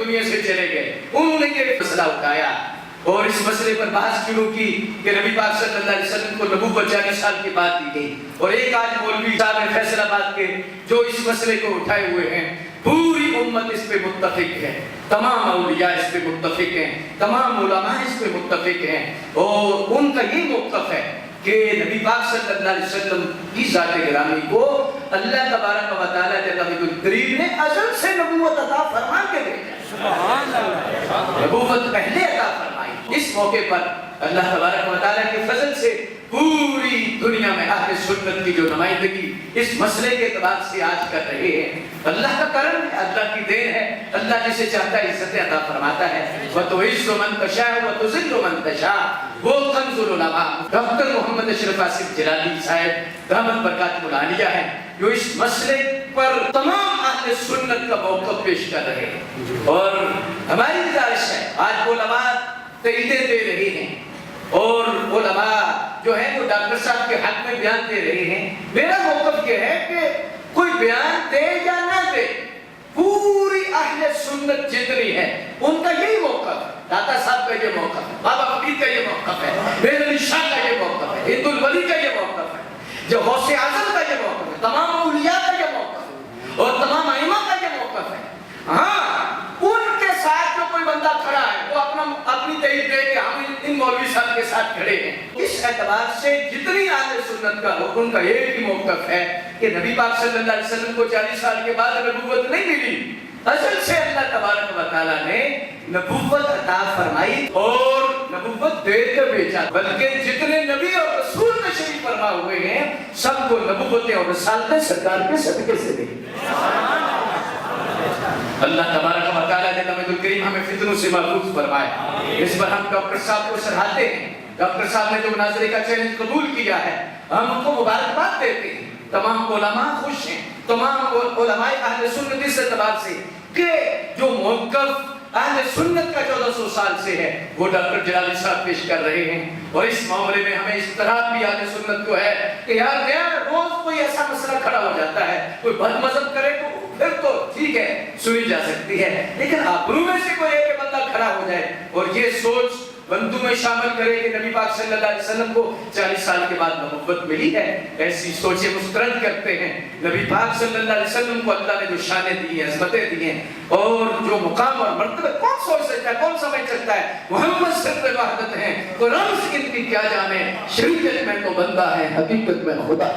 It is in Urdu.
دنیا سے چلے گئے، انہوں نے یہ مسئلہ اٹھایا اور اس مسئلے پر بحث شروع کی کہ نبی پاک صلی اللہ علیہ وسلم کو نبوت 40 سال کے بعد دی گئی، اور ایک آج مولوی صاحب فیصل آباد کے جو اس مسئلے کو اٹھائے ہوئے ہیں، پوری امت اس پہ متفق ہے، تمام اولیاء اس پہ متفق ہیں، تمام علماء اس پہ متفق ہیں، اور ان کا یہ موقف ہے کہ نبی پاک صلی اللہ علیہ وسلم کی ذات گرامی کو اللہ تبارک و تعالیٰ جل الکریم نے ازل سے نبوت عطا فرما کے بھیجا۔ سبحان اللہ، نبوت پہلے عطا فرمائی۔ اس موقع پر اللہ تبارک و تعالیٰ کے فضل سے پوری دنیا میں اہل سنت کی جو نمائندگی اس مسئلے کے اعتبار سے آج کر رہے ہیں، اللہ کا کرم ہے، اللہ کی دین ہے، اللہ جسے چاہتا ہے عزت عطا فرماتا ہے۔ وَتُعِزُّ مَن تَشَاءُ وَتُذِلُّ مَن تَشَاءُ، وہ کنز العلماء ڈاکٹر محمد اشرف آصف جلالی صاحب دامت برکات العالیہ ہیں، جو اس مسئلے پر تمام اہل سنت کا موقف پیش کر رہے ہیں، اور ہماری گزارش ہے آج علماء تائیدیں دے رہے ہیں اور علماء جو ہیں وہ ڈاکٹر صاحب کے حق میں بیان دے رہے ہیں۔ میرا موقف یہ ہے کہ کوئی بیان دے یا نہ دے، پوری اہل سنت جتنی ہے ان کا یہی موقف ہے، داتا صاحب کا یہ موقف ہے، بابا فرید کا یہ موقف ہے، بیر علی شاہ کا یہ موقف ہے، ہند الولی کا یہ موقف ہے، جو غوث اعظم کا یہ موقف ہے، تمام اولیاء کا یہ موقف ہے اور تمام ائمہ کا یہ موقف ہے۔ ہاں، ان کے ساتھ جو کوئی بندہ کھڑا ہے وہ اپنی تائید دے کہ ہم ان مولوی صاحب کے ساتھ کھڑے ہیں، اس اعتبار سے جتنی اہل سنت کا ہو ان کا ایک ہی موقف ہے کہ نبی پاک صلی اللہ علیہ وسلم کو 40 سال کے بعد نبوت نہیں ملی، اصل سے اللہ تبارک و تعالیٰ نے نبوت عطا فرمائی اور نبوت دے کر بھیجا، بلکہ جتنے نبی اور رسول تشریف فرما ہوئے ہیں سب کو نبوتیں اور رسالتیں سرکار کے صدقے سے دی۔ اللہ تبارک و تعالیٰ نے جل الکریم ہمیں فتنوں سے محفوظ فرمائے۔ اس پر ہم ڈاکٹر صاحب کو سراہتے ہیں، ڈاکٹر صاحب نے جو مناظرے کا چیلنج قبول کیا ہے، ہم ان کو مبارکباد دیتے ہیں۔ تمام علماء خوش ہیں، تمام علماء اہل سنت اس اعتبار سے کہ جو موقف اہل سنت کا 1400 سال سے ہے وہ ڈاکٹر جلالی صاحب پیش کر رہے ہیں، اور اس معاملے میں ہمیں اس طرح بھی اہل سنت کو ہے کہ یار روز کوئی ایسا مسئلہ کھڑا ہو جاتا ہے، کوئی بد مذہب کرے تو پھر تو ٹھیک ہے سنی جا سکتی ہے، لیکن آبرو میں سے کوئی ایک بندہ کھڑا ہو جائے اور یہ سوچ بندوں میں شامل کرے کہ نبی پاک صلی اللہ علیہ وسلم کو 40 سال کے بعد نبوت ملی ہے، ایسی سوچیں مسترد کرتے ہیں۔ نبی پاک صلی اللہ علیہ وسلم کو اللہ نے جو شانیں دی ہیں، عظمتیں دی ہیں اور جو مقام اور مرتبہ کون سوچ سکتا ہے، کون سمجھ سکتا ہے؟ محمد صرف وحدت ہیں، قرآن سے ان کی کیا جانے، شریعت میں تو بندہ ہے، حقیقت میں خدا۔